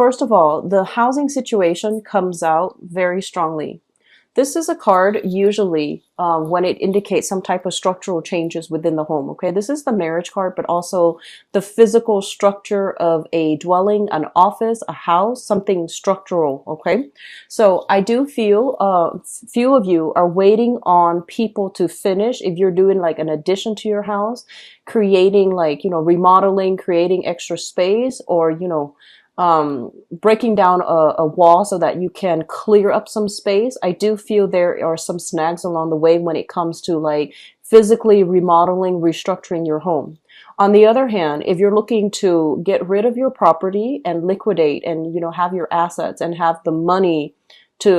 first of all, the housing situation comes out very strongly. This is a card usually when it indicates some type of structural changes within the home. Okay, this is the marriage card, but also the physical structure of a dwelling, an office, a house, something structural. Okay, so I do feel few of you are waiting on people to finish. If you're doing like an addition to your house, creating like, remodeling, creating extra space, or, breaking down a wall so that you can clear up some space. I do feel there are some snags along the way when it comes to like physically remodeling, restructuring your home. On the other hand, if you're looking to get rid of your property and liquidate and, have your assets and have the money to,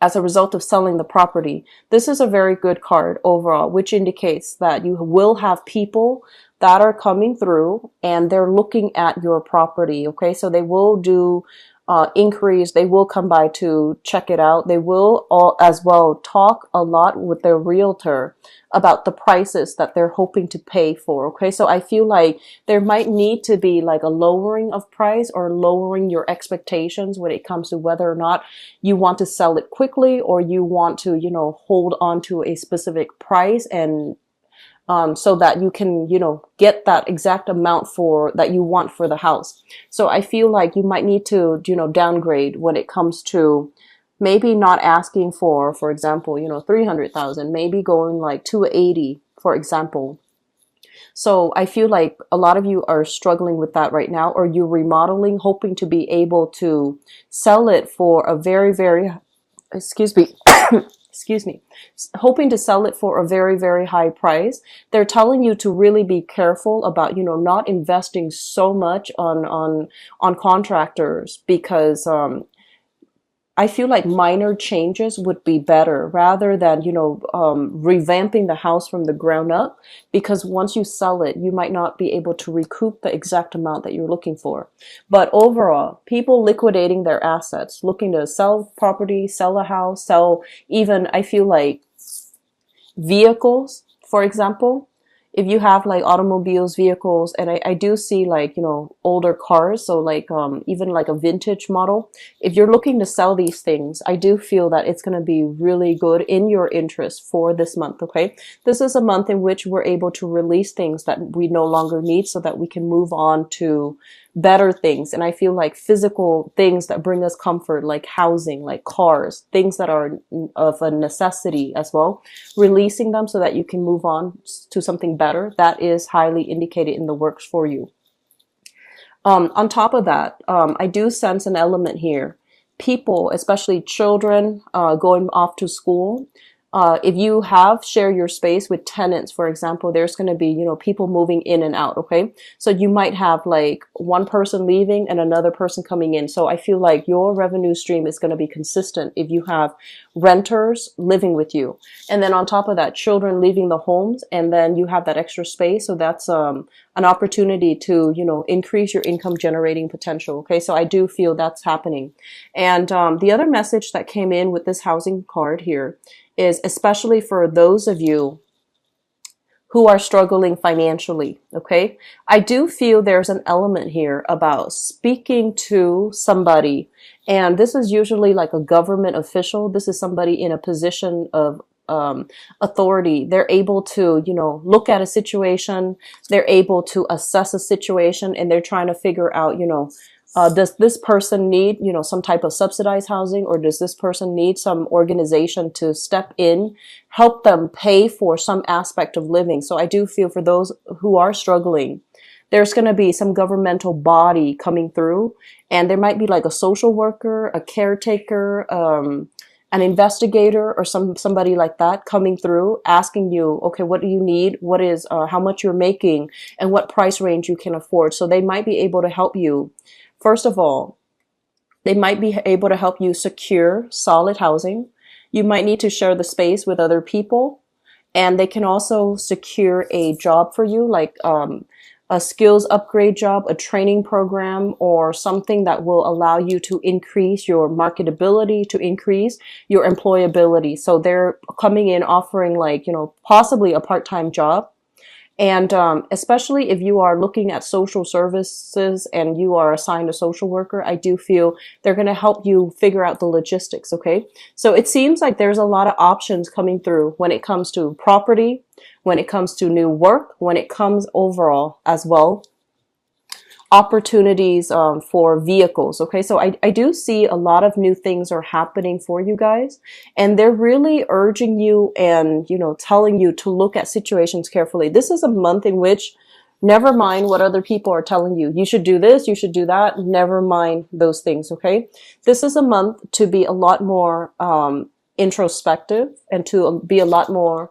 as a result of selling the property, this is a very good card overall, which indicates that you will have people that are coming through and they're looking at your property. Okay, so they will do inquiries. They will come by to check it out. They will all as well talk a lot with their realtor about the prices that they're hoping to pay for. Okay, so I feel like there might need to be like a lowering of price or lowering your expectations when it comes to whether or not you want to sell it quickly or you want to, hold on to a specific price and so that you can, get that exact amount for that you want for the house. So I feel like you might need to, downgrade when it comes to maybe not asking for example, 300,000, maybe going like 280, for example. So I feel like a lot of you are struggling with that right now, or you're remodeling, hoping to be able to sell it for a very, very, excuse me, excuse me, hoping to sell it for a very, very high price. They're telling you to really be careful about, not investing so much on contractors because, I feel like minor changes would be better rather than, revamping the house from the ground up, because once you sell it, you might not be able to recoup the exact amount that you're looking for. But overall, people liquidating their assets, looking to sell property, sell a house, sell even, I feel like, vehicles, for example. If you have like automobiles, vehicles, and I do see like, older cars, so like even like a vintage model, if you're looking to sell these things, I do feel that it's going to be really good in your interest for this month. Okay, this is a month in which we're able to release things that we no longer need so that we can move on to better things. And I feel like physical things that bring us comfort, like housing, like cars, things that are of a necessity as well, releasing them so that you can move on to something better, that is highly indicated in the works for you. On top of that, I do sense an element here. People, especially children, going off to school. If you share your space with tenants, for example, there's going to be, people moving in and out. Okay. So you might have like one person leaving and another person coming in. So I feel like your revenue stream is going to be consistent if you have renters living with you. And then on top of that, children leaving the homes, and then you have that extra space. So that's, an opportunity to, increase your income generating potential. Okay. So I do feel that's happening. And, the other message that came in with this housing card here is especially for those of you who are struggling financially. Okay. I do feel there's an element here about speaking to somebody. And this is usually like a government official. This is somebody in a position of authority. They're able to, look at a situation. They're able to assess a situation, and they're trying to figure out, does this person need, some type of subsidized housing, or does this person need some organization to step in, help them pay for some aspect of living? So I do feel for those who are struggling, there's going to be some governmental body coming through, and there might be like a social worker, a caretaker, an investigator, or somebody like that coming through, asking you, okay, what do you need? What is, how much you're making, and what price range you can afford. So they might be able to help you. First of all, they might be able to help you secure solid housing. You might need to share the space with other people, and they can also secure a job for you, like a skills upgrade job, a training program, or something that will allow you to increase your marketability, to increase your employability. So they're coming in offering like, possibly a part-time job. And especially if you are looking at social services and you are assigned a social worker, I do feel they're going to help you figure out the logistics. Okay. So it seems like there's a lot of options coming through when it comes to property, when it comes to new work, when it comes overall as well opportunities for vehicles. Okay, so I do see a lot of new things are happening for you guys, and they're really urging you and, telling you to look at situations carefully. This is a month in which never mind what other people are telling you. You should do this, you should do that. Never mind those things. Okay, this is a month to be a lot more introspective and to be a lot more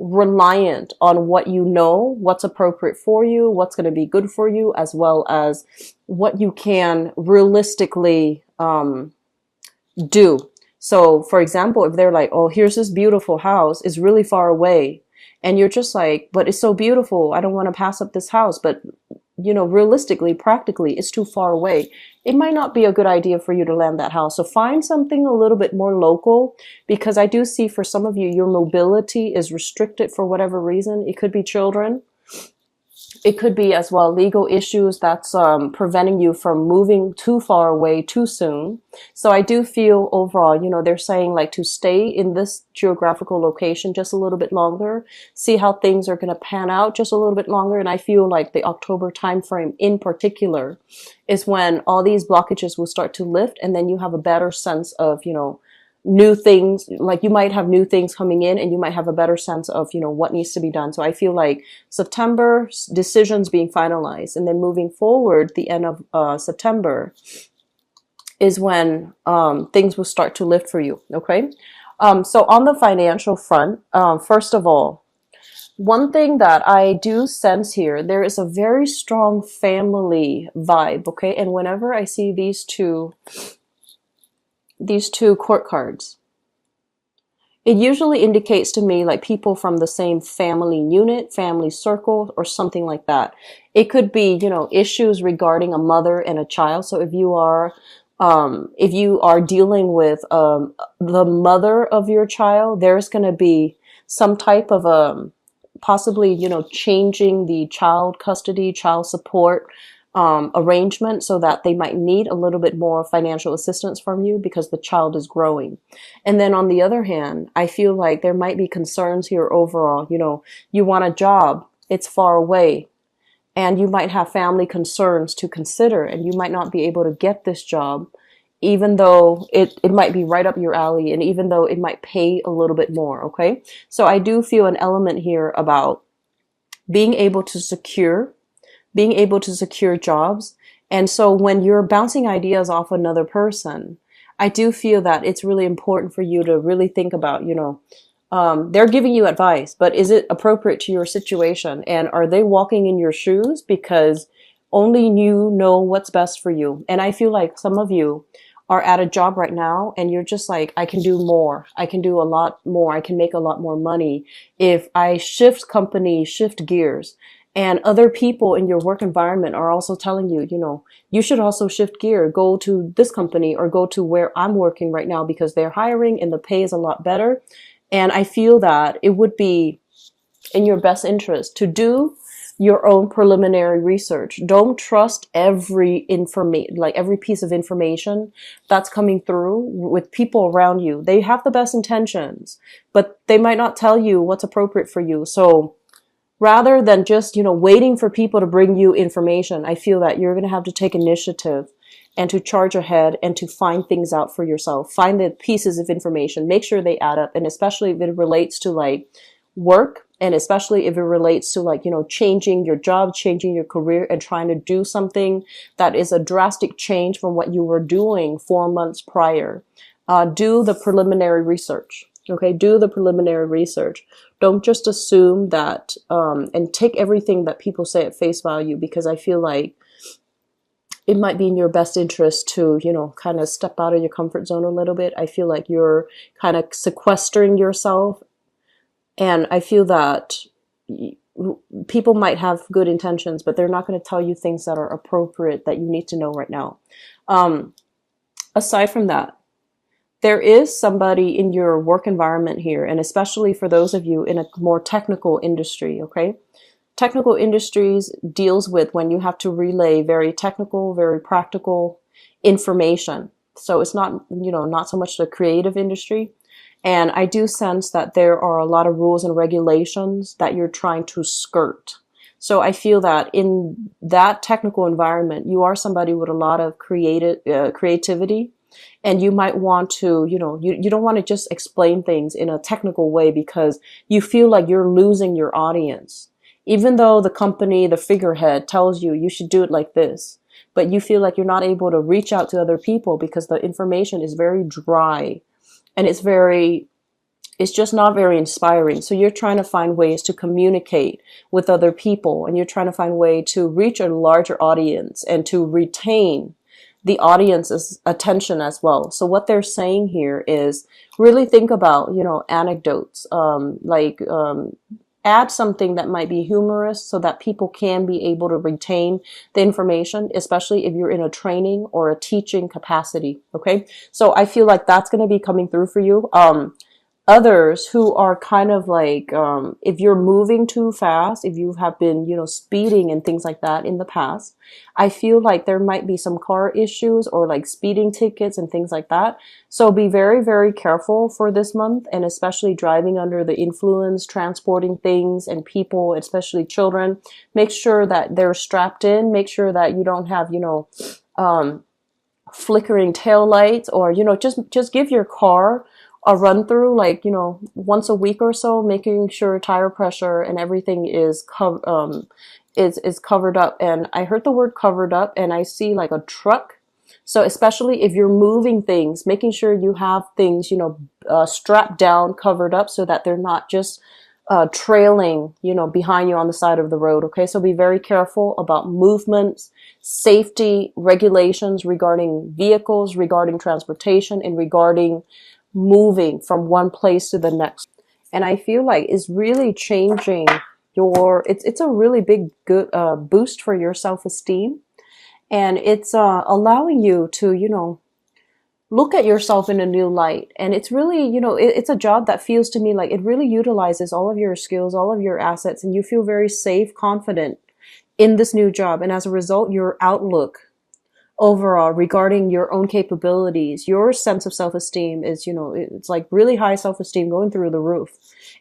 reliant on what you know, what's appropriate for you, what's going to be good for you, as well as what you can realistically do. So, for example, if they're like, oh, here's this beautiful house, it's really far away. And you're just like, but it's so beautiful. I don't want to pass up this house. But, realistically, practically, it's too far away. It might not be a good idea for you to land that house. So find something a little bit more local, because I do see for some of you, your mobility is restricted for whatever reason. It could be children. It could be as well legal issues that's preventing you from moving too far away too soon. So I do feel overall, they're saying like to stay in this geographical location just a little bit longer, see how things are going to pan out just a little bit longer. And I feel like the October timeframe in particular is when all these blockages will start to lift, and then you have a better sense of, new things. Like you might have new things coming in, and you might have a better sense of, what needs to be done. So I feel like September decisions being finalized, and then moving forward, the end of September is when things will start to lift for you. Okay. So on the financial front, first of all, one thing that I do sense here, there is a very strong family vibe. Okay. And whenever I see these two court cards, it usually indicates to me like people from the same family unit, family circle, or something like that. It could be, issues regarding a mother and a child. So if you are dealing with the mother of your child, there's going to be some type of possibly, changing the child custody, child support arrangement, so that they might need a little bit more financial assistance from you because the child is growing. And then on the other hand, I feel like there might be concerns here overall. You want a job, it's far away, and you might have family concerns to consider, and you might not be able to get this job, even though it might be right up your alley, and even though it might pay a little bit more. Okay. So I do feel an element here about being able to secure jobs. And so when you're bouncing ideas off another person, I do feel that it's really important for you to really think about, they're giving you advice, but is it appropriate to your situation? And are they walking in your shoes? Because only you know what's best for you. And I feel like some of you are at a job right now and you're just like, I can do more. I can do a lot more. I can make a lot more money if I shift gears. And other people in your work environment are also telling you, you should also shift gear, go to this company or go to where I'm working right now because they're hiring and the pay is a lot better. And I feel that it would be in your best interest to do your own preliminary research. Don't trust every piece of information that's coming through with people around you. They have the best intentions, but they might not tell you what's appropriate for you. So rather than just, waiting for people to bring you information, I feel that you're going to have to take initiative and to charge ahead and to find things out for yourself. Find the pieces of information, make sure they add up. And especially if it relates to like work, and especially if it relates to like, changing your job, changing your career and trying to do something that is a drastic change from what you were doing 4 months prior. Do the preliminary research. Okay, do the preliminary research. Don't just assume that and take everything that people say at face value, because I feel like it might be in your best interest to, kind of step out of your comfort zone a little bit. I feel like you're kind of sequestering yourself. And I feel that people might have good intentions, but they're not going to tell you things that are appropriate that you need to know right now. Aside from that, there is somebody in your work environment here, and especially for those of you in a more technical industry, okay? technical industries deals with when you have to relay very technical, very practical information. So it's not, not so much the creative industry. And I do sense that there are a lot of rules and regulations that you're trying to skirt. So I feel that in that technical environment, you are somebody with a lot of creativity, and you might want to, you don't want to just explain things in a technical way because you feel like you're losing your audience. Even though the company, the figurehead tells you should do it like this, but you feel like you're not able to reach out to other people because the information is very dry and it's just not very inspiring. So you're trying to find ways to communicate with other people, and you're trying to find a way to reach a larger audience and to retain the audience's attention as well. So what they're saying here is really think about, anecdotes, add something that might be humorous so that people can be able to retain the information, especially if you're in a training or a teaching capacity. Okay. So I feel like that's going to be coming through for you. Others who are kind of like, if you're moving too fast, if you have been, speeding and things like that in the past, I feel like there might be some car issues or like speeding tickets and things like that. So be very, very careful for this month, and especially driving under the influence, transporting things and people, especially children. Make sure that they're strapped in. Make sure that you don't have, flickering tail lights, or, just give your car a run through, like, once a week or so, making sure tire pressure and everything is covered up. And I heard the word covered up, and I see like a truck. So especially if you're moving things, making sure you have things, strapped down, covered up, so that they're not just trailing, behind you on the side of the road. Okay. So be very careful about movements, safety regulations regarding vehicles, regarding transportation, and regarding moving from one place to the next. And I feel like it's really changing it's a really big good boost for your self-esteem, and it's allowing you to look at yourself in a new light. And it's really, it's a job that feels to me like it really utilizes all of your skills, all of your assets, and you feel very safe, confident in this new job. And as a result, your outlook overall regarding your own capabilities, your sense of self-esteem is, it's like really high self-esteem going through the roof.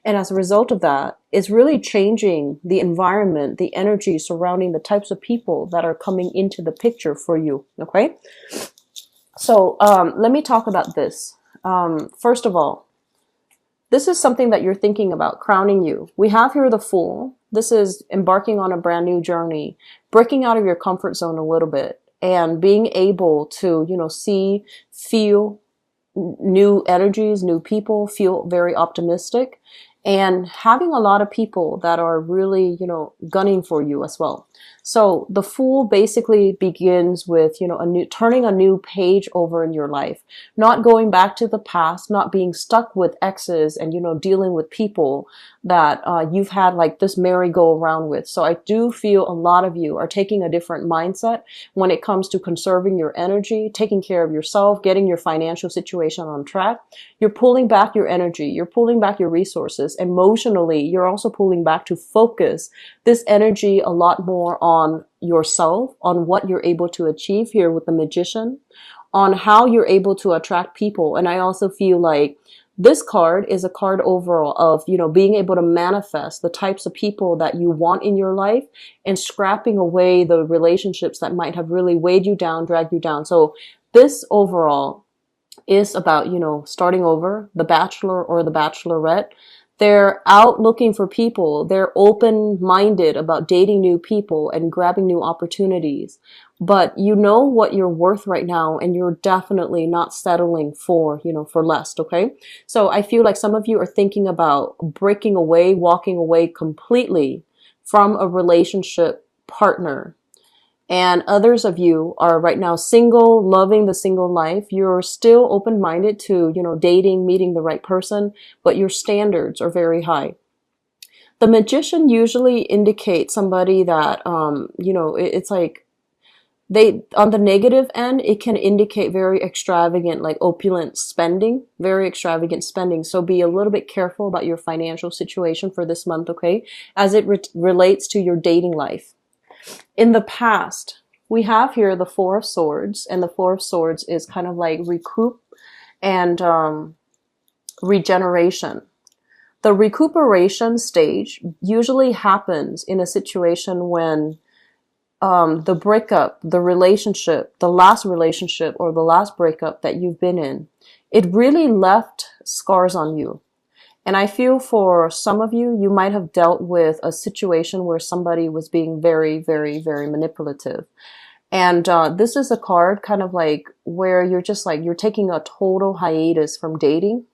And as a result of that, it's really changing the environment, the energy surrounding the types of people that are coming into the picture for you. Okay. So, let me talk about this. First of all, this is something that you're thinking about, crowning you. We have here the Fool. This is embarking on a brand new journey, breaking out of your comfort zone a little bit, and being able to, see, feel new energies, new people, feel very optimistic, and having a lot of people that are really, gunning for you as well. So the Fool basically begins with, turning a new page over in your life, not going back to the past, not being stuck with exes and, dealing with people that you've had like this merry-go-round with. So I do feel a lot of you are taking a different mindset when it comes to conserving your energy, taking care of yourself, getting your financial situation on track. You're pulling back your energy. You're pulling back your resources. Emotionally, you're also pulling back to focus this energy a lot more on yourself, on what you're able to achieve here with the Magician, on how you're able to attract people. And I also feel like this card is a card overall of, being able to manifest the types of people that you want in your life, and scrapping away the relationships that might have really weighed you down, dragged you down. So this overall is about, starting over. The Bachelor or the Bachelorette, they're out looking for people. They're open-minded about dating new people and grabbing new opportunities. But you know what you're worth right now, and you're definitely not settling for, for less, okay? So I feel like some of you are thinking about breaking away, walking away completely from a relationship partner. And others of you are right now single, loving the single life. You're still open-minded to, dating, meeting the right person, but your standards are very high. The Magician usually indicates somebody that, it's like They, on the negative end, it can indicate very extravagant, like opulent spending, very extravagant spending. So be a little bit careful about your financial situation for this month, okay? As it relates to your dating life. In the past, we have here the Four of Swords, and the Four of Swords is kind of like recoup and regeneration. The recuperation stage usually happens in a situation when the breakup, the relationship, the last relationship or the last breakup that you've been in, it really left scars on you. And I feel for some of you, you might have dealt with a situation where somebody was being very, very, very manipulative. And this is a card kind of like where you're just like, you're taking a total hiatus from dating,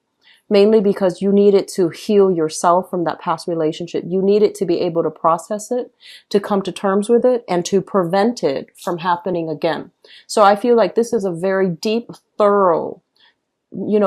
mainly because you needed to heal yourself from that past relationship. You needed to be able to process it, to come to terms with it, and to prevent it from happening again. So I feel like this is a very deep, thorough,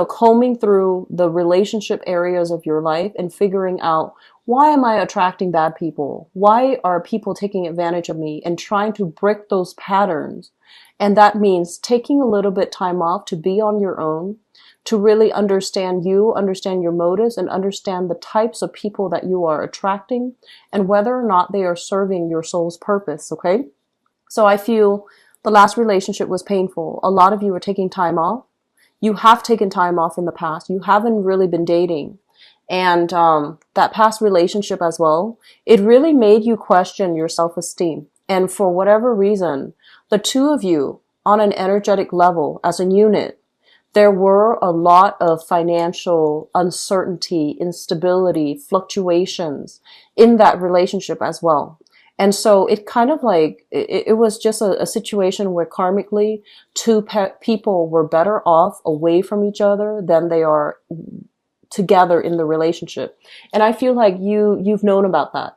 combing through the relationship areas of your life and figuring out, why am I attracting bad people? Why are people taking advantage of me? And trying to break those patterns. And that means taking a little bit time off to be on your own, to really understand you, understand your motives, and understand the types of people that you are attracting and whether or not they are serving your soul's purpose, okay? So I feel the last relationship was painful. A lot of you are taking time off. You have taken time off in the past. You haven't really been dating. And that past relationship as well, it really made you question your self-esteem. And for whatever reason, the two of you on an energetic level as a unit, there were a lot of financial uncertainty, instability, fluctuations in that relationship as well. And so it kind of like, it was just a situation where karmically two people were better off away from each other than they are together in the relationship. And I feel like you've known about that.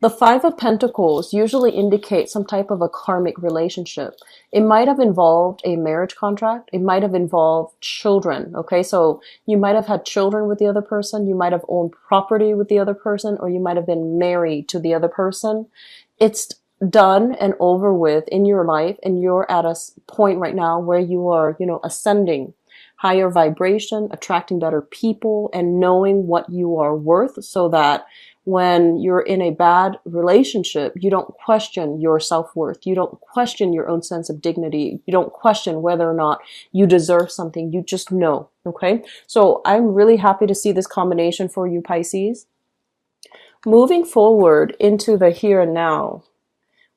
The Five of Pentacles usually indicate some type of a karmic relationship. It might have involved a marriage contract. It might have involved children. Okay, so you might have had children with the other person. You might have owned property with the other person, or you might have been married to the other person. It's done and over with in your life, and you're at a point right now where you are, ascending higher vibration, attracting better people, and knowing what you are worth, so that when you're in a bad relationship, you don't question your self-worth. You don't question your own sense of dignity. You don't question whether or not you deserve something. You just know, okay? So I'm really happy to see this combination for you, Pisces. Moving forward into the here and now,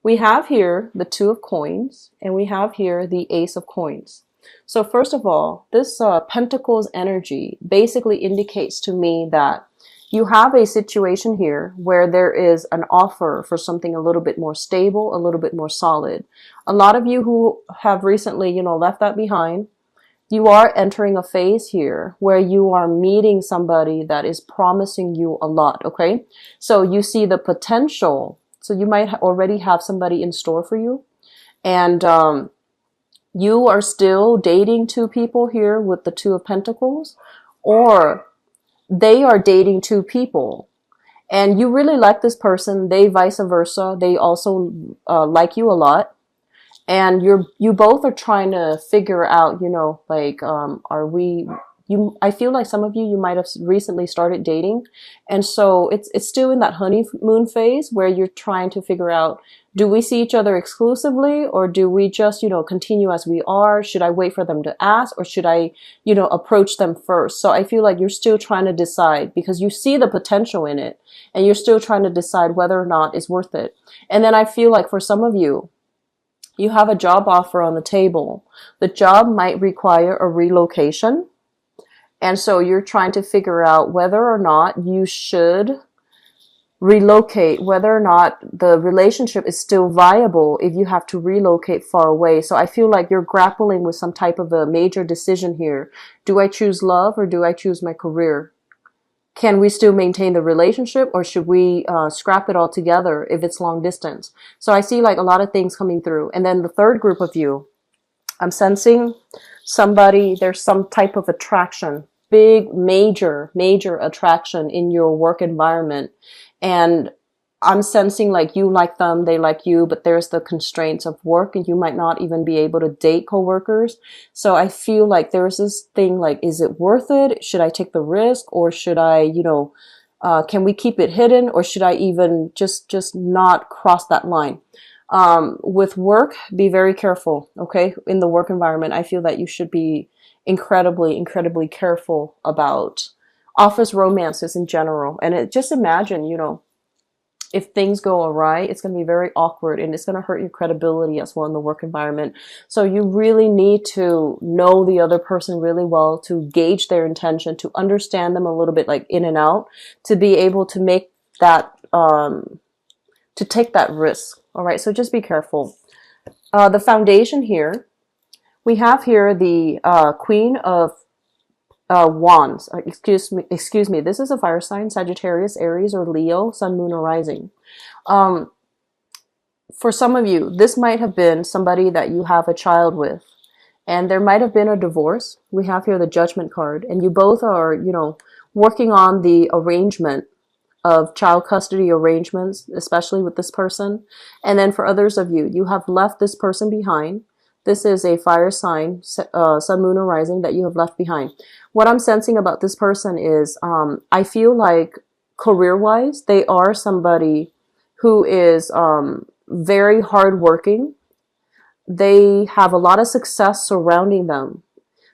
we have here the Two of Coins, and we have here the Ace of Coins. So first of all, this Pentacles energy basically indicates to me that you have a situation here where there is an offer for something a little bit more stable, a little bit more solid. A lot of you who have recently, left that behind, you are entering a phase here where you are meeting somebody that is promising you a lot, okay? So you see the potential. So you might already have somebody in store for you. And you are still dating two people here with the Two of Pentacles, or they are dating two people and you really like this person. They vice versa. They also like you a lot. And you both are trying to figure out, are we, I feel like some of you might have recently started dating. And so it's still in that honeymoon phase where you're trying to figure out, do we see each other exclusively, or do we just, continue as we are? Should I wait for them to ask, or should I, approach them first? So I feel like you're still trying to decide, because you see the potential in it and you're still trying to decide whether or not it's worth it. And then I feel like for some of you, you have a job offer on the table. The job might require a relocation. And so you're trying to figure out whether or not you should relocate, whether or not the relationship is still viable if you have to relocate far away. So I feel like you're grappling with some type of a major decision here. Do I choose love, or do I choose my career? Can we still maintain the relationship, or should we scrap it all together if it's long distance? So I see like a lot of things coming through. And then the third group of you, I'm sensing somebody, there's some type of attraction, big, major attraction in your work environment. And I'm sensing like you like them, they like you, but there's the constraints of work and you might not even be able to date coworkers. So I feel like there's this thing like, is it worth it? Should I take the risk or should I, can we keep it hidden or should I even just not cross that line? With work, be very careful. Okay. In the work environment, I feel that you should be incredibly careful about office romances in general. And just imagine, if things go awry, it's going to be very awkward and it's going to hurt your credibility as well in the work environment. So you really need to know the other person really well, to gauge their intention, to understand them a little bit like in and out, to be able to make that, to take that risk. All right. So just be careful. The foundation here, we have here the Queen of Wands. Excuse me. This is a fire sign: Sagittarius, Aries, or Leo, Sun, Moon, or Rising. For some of you, this might have been somebody that you have a child with, and there might have been a divorce. We have here the Judgment card, and you both are, working on the arrangement of child custody arrangements, especially with this person. And then for others of you, you have left this person behind. This is a fire sign, Sun, Moon, or Rising, that you have left behind. What I'm sensing about this person is, I feel like career-wise, they are somebody who is very hardworking. They have a lot of success surrounding them.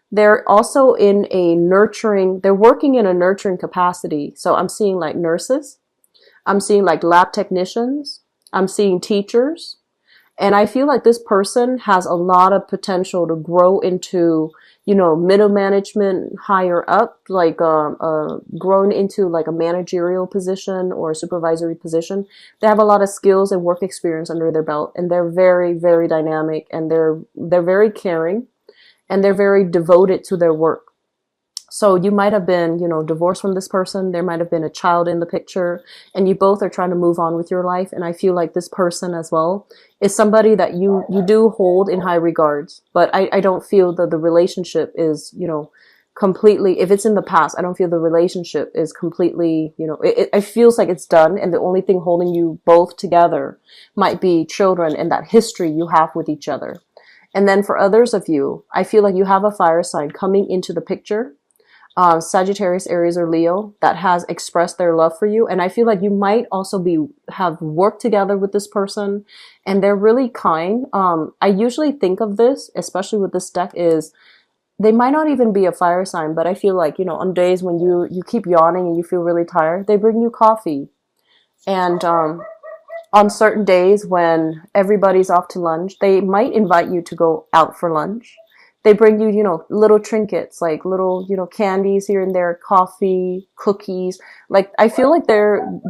They're also in a nurturing, they're working in a nurturing capacity. So I'm seeing like nurses. I'm seeing like lab technicians. I'm seeing teachers. And I feel like this person has a lot of potential to grow into, middle management, higher up, like grown into like a managerial position or a supervisory position. They have a lot of skills and work experience under their belt, and they're very, very dynamic, and they're very caring, and they're very devoted to their work. So you might have been, divorced from this person. There might have been a child in the picture, and you both are trying to move on with your life. And I feel like this person as well is somebody that you do hold in high regards. But I don't feel that the relationship is, completely, if it's in the past, I don't feel the relationship is completely, it feels like it's done. And the only thing holding you both together might be children and that history you have with each other. And then for others of you, I feel like you have a fire sign coming into the picture. Sagittarius, Aries, or Leo, that has expressed their love for you. And I feel like you might also have worked together with this person, and they're really kind. I usually think of this, especially with this deck, is they might not even be a fire sign, but I feel like, on days when you keep yawning and you feel really tired, they bring you coffee. And on certain days when everybody's off to lunch, they might invite you to go out for lunch. They bring you, little trinkets, like little, candies here and there, coffee, cookies. Like, I feel like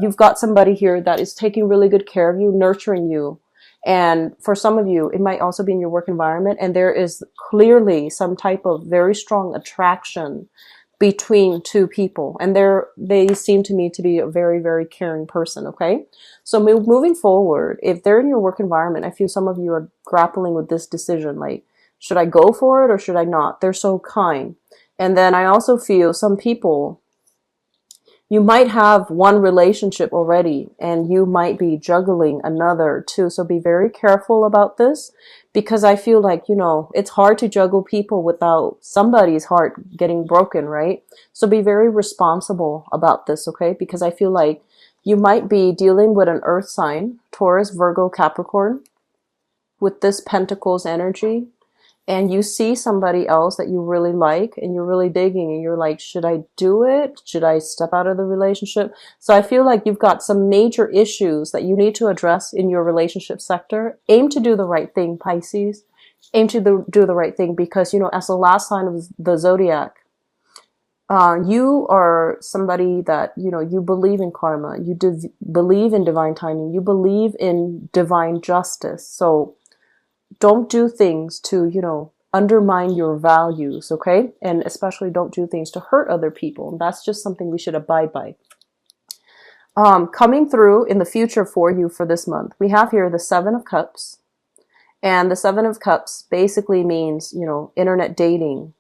you've got somebody here that is taking really good care of you, nurturing you. And for some of you, it might also be in your work environment. And there is clearly some type of very strong attraction between two people. And they seem to me to be a very, very caring person. Okay. So moving forward, if they're in your work environment, I feel some of you are grappling with this decision. Like, should I go for it or should I not? They're so kind. And then I also feel some people, you might have one relationship already and you might be juggling another too. So be very careful about this, because I feel like, it's hard to juggle people without somebody's heart getting broken, right? So be very responsible about this, okay? Because I feel like you might be dealing with an earth sign, Taurus, Virgo, Capricorn, with this Pentacles energy. And you see somebody else that you really like and you're really digging and you're like, should I do it? Should I step out of the relationship? So I feel like you've got some major issues that you need to address in your relationship sector. Aim to do the right thing, Pisces. Aim to do the right thing, because, as the last sign of the zodiac, you are somebody that, you believe in karma. You believe in divine timing. You believe in divine justice. So don't do things to, undermine your values, okay? And especially don't do things to hurt other people. And that's just something we should abide by. Coming through in the future for you for this month, we have here the Seven of Cups. And the Seven of Cups basically means, internet dating,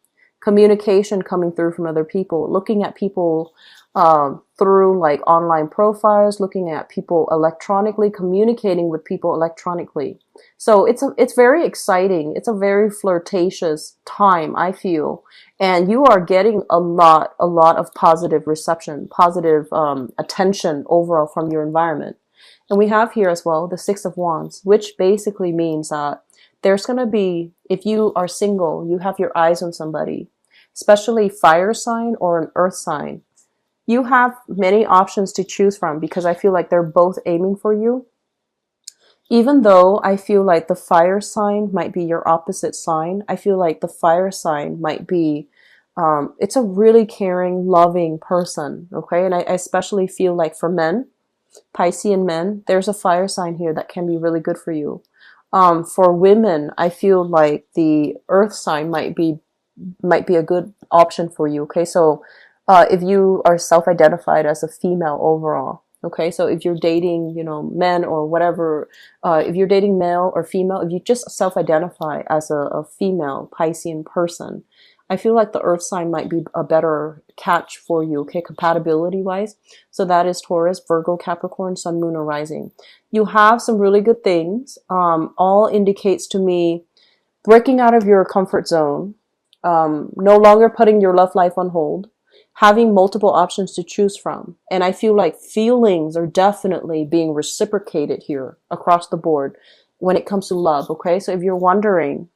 communication coming through from other people, looking at people through like online profiles, looking at people electronically, communicating with people electronically. So it's very exciting. It's a very flirtatious time, I feel. And you are getting a lot of positive reception, positive attention overall from your environment. And we have here as well the Six of Wands, which basically means that there's going to be, if you are single, you have your eyes on somebody, especially fire sign or an earth sign. You have many options to choose from because I feel like they're both aiming for you. Even though I feel like the fire sign might be your opposite sign, I feel like the fire sign might be, it's a really caring, loving person, okay? And I especially feel like for men, Piscean men, there's a fire sign here that can be really good for you. For women, I feel like the earth sign might be a good option for you. Okay, so if you are self-identified as a female overall, okay, so if you're dating, you know, men or whatever, if you're dating male or female, if you just self-identify as a female Piscean person, I feel like the earth sign might be a better catch for you, okay, compatibility wise. So that is Taurus, Virgo, Capricorn, Sun, Moon, or Rising. You have some really good things. All indicates to me breaking out of your comfort zone, no longer putting your love life on hold, having multiple options to choose from. And I feel like feelings are definitely being reciprocated here across the board when it comes to love, okay? So if you're wondering,